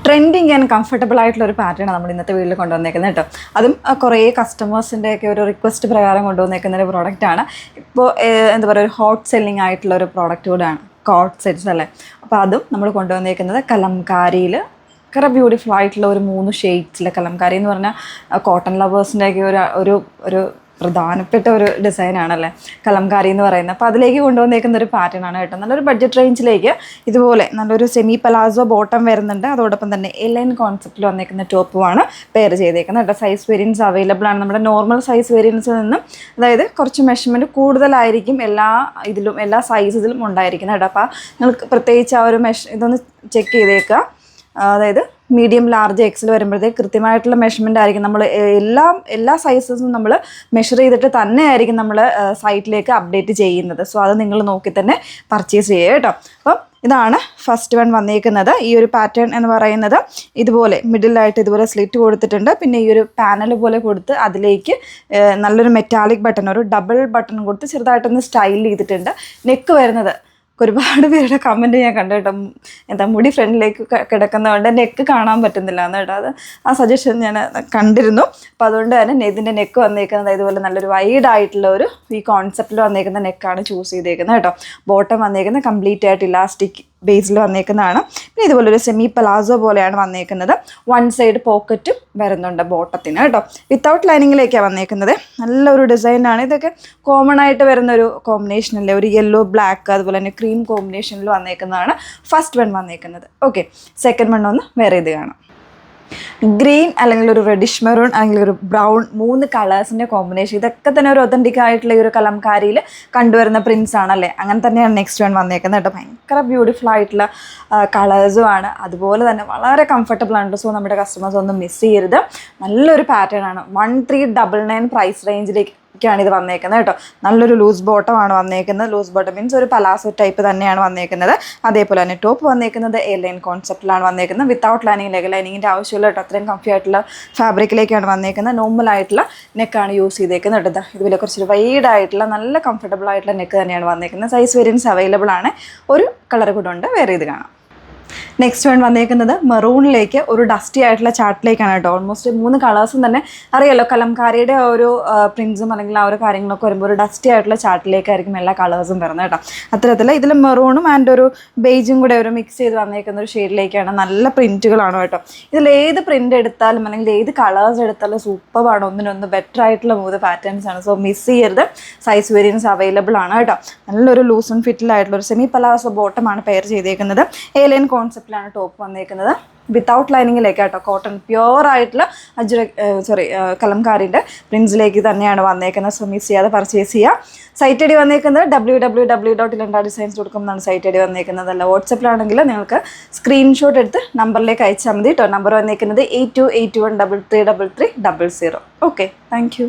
Trending and comfortable ആയിട്ടുള്ള ഒരു pattern നമ്മൾ ഇന്നത്തെ വീട്ടിൽ കൊണ്ടുവന്നേക്കുന്നത് കേട്ടോ. അതും കുറേ കസ്റ്റമേഴ്സിൻ്റെ ഒക്കെ ഒരു റിക്വസ്റ്റ് പ്രകാരം കൊണ്ടുവന്നേക്കുന്ന ഒരു പ്രോഡക്റ്റാണ്. ഇപ്പോൾ എന്താ പറയുക, ഒരു ഹോട്ട് സെല്ലിംഗ് ആയിട്ടുള്ള ഒരു പ്രോഡക്റ്റ് കൂടെയാണ് കോട്ട് സെറ്റ്സ് അല്ലേ. അപ്പോൾ അതും നമ്മൾ കൊണ്ടുവന്നേക്കുന്നത് കലംകാരിയിൽ വളരെ ബ്യൂട്ടിഫുൾ ആയിട്ടുള്ള ഒരു 3 ഷെയ്ഡ്സിലെ കലംകാരി എന്ന് പറഞ്ഞാൽ കോട്ടൺ ലവേഴ്സിൻ്റെയൊക്കെ ഒരു പ്രധാനപ്പെട്ട ഒരു ഡിസൈനാണല്ലേ കലംകാരി എന്ന് പറയുന്നത്. അപ്പോൾ അതിലേക്ക് കൊണ്ടുവന്നേക്കുന്ന ഒരു പാറ്റേൺ ആണ് കേട്ടോ. നല്ലൊരു ബഡ്ജറ്റ് റേഞ്ചിലേക്ക് ഇതുപോലെ നല്ലൊരു സെമി പലാസോ ബോട്ടം വരുന്നുണ്ട്. അതോടൊപ്പം തന്നെ എലൈൻ കോൺസെപ്റ്റിൽ വന്നേക്കുന്ന ടോപ്പുമാണ് പെയർ ചെയ്തേക്കുന്നത് കേട്ടോ. സൈസ് വേരിയൻസ് അവൈലബിൾ ആണ്. നമ്മുടെ നോർമൽ സൈസ് വേരിയൻസിൽ നിന്നും അതായത് കുറച്ച് മെഷർമെൻറ്റ് കൂടുതലായിരിക്കും എല്ലാ സൈസിലും ഉണ്ടായിരിക്കുന്നത് കേട്ടോ. അപ്പോൾ നിങ്ങൾക്ക് പ്രത്യേകിച്ച് ആ ഒരു ഇതൊന്ന് ചെക്ക് ചെയ്തേക്കുക. അതായത് മീഡിയം ലാർജ് എക്സിൽ വരുമ്പോഴത്തേക്ക് കൃത്യമായിട്ടുള്ള മെഷർമെൻ്റ് ആയിരിക്കും. നമ്മൾ എല്ലാ സൈസസും നമ്മൾ മെഷർ ചെയ്തിട്ട് തന്നെ ആയിരിക്കും നമ്മൾ സൈറ്റിലേക്ക് അപ്ഡേറ്റ് ചെയ്യുന്നത്. സോ അത് നിങ്ങൾ നോക്കി തന്നെ പർച്ചേസ് ചെയ്യുക കേട്ടോ. അപ്പം ഇതാണ് ഫസ്റ്റ് വൺ വന്നേക്കുന്നത്. ഈ ഒരു പാറ്റേൺ എന്ന് പറയുന്നത് ഇതുപോലെ മിഡിലായിട്ട് ഇതുപോലെ സ്ലിറ്റ് കൊടുത്തിട്ടുണ്ട്. പിന്നെ ഈ ഒരു പാനൽ പോലെ കൊടുത്ത് അതിലേക്ക് നല്ലൊരു മെറ്റാലിക് ബട്ടൺ, ഒരു ഡബിൾ ബട്ടൺ കൊടുത്ത് ചെറുതായിട്ടൊന്ന് സ്റ്റൈൽ ചെയ്തിട്ടുണ്ട്. നെക്ക് വരുന്നത് ഒരുപാട് പേരുടെ കമൻറ്റ് ഞാൻ കണ്ടു കേട്ടോ. എന്താ മുടി ഫ്രണ്ടിലേക്ക് കിടക്കുന്നതുകൊണ്ട് നെക്ക് കാണാൻ പറ്റുന്നില്ല എന്ന് കേട്ടോ. അത് ആ സജഷൻ ഞാൻ കണ്ടിരുന്നു. അപ്പോൾ അതുകൊണ്ട് തന്നെ ഇതിൻ്റെ നെക്ക് വന്നേക്കുന്നത് ഇതുപോലെ നല്ലൊരു വൈഡായിട്ടുള്ള ഈ കോൺസെപ്റ്റിൽ വന്നേക്കുന്ന നെക്കാണ് ചൂസ് ചെയ്തേക്കുന്നത് കേട്ടോ. ബോട്ടം വന്നേക്കുന്നത് കംപ്ലീറ്റ് ആയിട്ട് ഇലാസ്റ്റിക് ബേസിൽ വന്നേക്കുന്നതാണ്. പിന്നെ ഇതുപോലെ ഒരു സെമി പലാസോ പോലെയാണ് വന്നേക്കുന്നത്. 1 സൈഡ് പോക്കറ്റും വരുന്നുണ്ട് ബോട്ടത്തിന് കേട്ടോ. വിത്തൗട്ട് ലൈനിങ്ങിലേക്കാണ് വന്നേക്കുന്നത്. നല്ലൊരു ഡിസൈനാണ്. ഇതൊക്കെ കോമൺ ആയിട്ട് വരുന്നൊരു കോമ്പിനേഷനല്ലേ, ഒരു യെല്ലോ ബ്ലാക്ക് അതുപോലെ തന്നെ ക്രീം കോമ്പിനേഷനിൽ വന്നേക്കുന്നതാണ് ഫസ്റ്റ് വൺ വന്നേക്കുന്നത്. ഓക്കെ, സെക്കൻഡ് വൺ ഒന്ന് വേറെ ഇത് കാണാം. ഗ്രീൻ അല്ലെങ്കിൽ ഒരു റെഡിഷ് മെറൂൺ അല്ലെങ്കിൽ ഒരു ബ്രൗൺ 3 കളേഴ്സിൻ്റെ കോമ്പിനേഷൻ. ഇതൊക്കെ തന്നെ ഒരു ഒതൻറ്റിക് ആയിട്ടുള്ള ഈ ഒരു കലംകാരിയിൽ കണ്ടുവരുന്ന പ്രിൻസ് ആണല്ലേ. അങ്ങനെ തന്നെയാണ് നെക്സ്റ്റ് വൺ വന്നേക്കുന്നത് കേട്ടോ. ഭയങ്കര ബ്യൂട്ടിഫുൾ ആയിട്ടുള്ള കളേഴ്സുമാണ്. അതുപോലെ തന്നെ വളരെ കംഫർട്ടബിൾ ആണ്. സോ നമ്മുടെ കസ്റ്റമേഴ്സ് ഒന്നും മിസ് ചെയ്യരുത്. നല്ലൊരു പാറ്റേൺ ആണ്. 1399 പ്രൈസ് റേഞ്ചിലേക്ക് ാണ് ഇത് വന്നേക്കുന്നത് കേട്ടോ. നല്ലൊരു ലൂസ് ബോട്ടമാണ് വന്നേക്കുന്നത്. ലൂസ് ബോട്ടം മീൻസ് ഒരു പലാസോ ടൈപ്പ് തന്നെയാണ് വന്നേക്കുന്നത്. അതേപോലെ തന്നെ ടോപ്പ് വന്നേക്കുന്നത് എയർലൈൻ കോൺസെപ്റ്റിലാണ് വന്നേക്കുന്നത്. വിത്തൗട്ട് ലൈനിങ്ങിൻ്റെ ആവശ്യമില്ല കേട്ടോ. അത്രയും കംഫി ആയിട്ടുള്ള ഫാബ്രിക്കിലേക്കാണ് വന്നേക്കുന്നത്. നോർമൽ ആയിട്ടുള്ള നെക്കാണ് യൂസ് ചെയ്തേക്കുന്നത് കേട്ടോ. ഇതുപോലെ കുറച്ചൊരു വൈഡായിട്ടുള്ള നല്ല കംഫർട്ടബിൾ ആയിട്ടുള്ള നെക്ക് തന്നെയാണ് വന്നേക്കുന്നത്. സൈസ് വേരിയൻസ് അവൈലബിൾ ആണ്. ഒരു കളർ കൂടെ ഉണ്ട്, വേറെ ഇത് കാണാം. നെക്സ്റ്റ് വൺ വന്നേക്കുന്നത് മെറൂണിലേക്ക് ഒരു ഡസ്റ്റി ആയിട്ടുള്ള ചാർട്ടിലേക്കാണ് കേട്ടോ. ഓൾമോസ്റ്റ് 3 കളേഴ്സും തന്നെ അറിയാലോ, കലംകാരിയുടെ ഒരു പ്രിൻസും അല്ലെങ്കിൽ ആ ഒരു കാര്യങ്ങളൊക്കെ വരുമ്പോൾ ഒരു ഡസ്റ്റി ആയിട്ടുള്ള ചാർട്ടിലേക്കായിരിക്കും എല്ലാ കളേഴ്സും വരുന്നത് കേട്ടോ. അത്തരത്തിൽ ഇതിൽ മെറൂണും ആൻഡ് ഒരു ബേജും കൂടെ ഒരു മിക്സ് ചെയ്ത് വന്നേക്കുന്ന ഒരു ഷെയ്ഡിലേക്കാണ്. നല്ല പ്രിൻറ്റുകളാണ് കേട്ടോ. ഇതിൽ ഏത് പ്രിൻ്റ് എടുത്താലും അല്ലെങ്കിൽ ഏത് കളേഴ്സ് എടുത്താലും സൂപ്പറാണ്. ഒന്നിനൊന്ന് ബെറ്റർ ആയിട്ടുള്ള 3 പാറ്റേൺസ് ആണ്. സോ മിസ് ചെയ്യരുത്. സൈസ് വേരിയൻസ് അവൈലബിൾ ആണ് കേട്ടോ. നല്ലൊരു ലൂസ് ആൻഡ് ഫിറ്റിലായിട്ടുള്ള ഒരു സെമി പലാസോ ബോട്ടമാണ് പെയർ ചെയ്തേക്കുന്നത്. എയർലൈൻ കോൺസെപ്റ്റിലാണ് ടോപ്പ് വന്നേക്കുന്നത്. വിത്തൗട്ട് ലൈനിങ്ങിലേക്ക് കേട്ടോ. കോട്ടൺ പ്യുവർ ആയിട്ടുള്ള കലംകാരിൻ്റെ പ്രിൻസിലേക്ക് തന്നെയാണ് വന്നേക്കുന്നത്. സോ മിസ് ചെയ്യാതെ പർച്ചേസ് ചെയ്യുക. സൈറ്റ് ഐ ഡി വന്നേക്കുന്നത് www.ilandadesigns.com എന്നാണ് സൈറ്റ് ഐ ഡി വന്നേക്കുന്നത്. അല്ല, വാട്സപ്പിലാണെങ്കിൽ നിങ്ങൾക്ക് സ്ക്രീൻഷോട്ട് എടുത്ത് നമ്പറിലേക്ക് അയച്ചാൽ മതി കേട്ടോ. നമ്പർ വന്നേക്കുന്നത് 8281333300. Okay, thank you.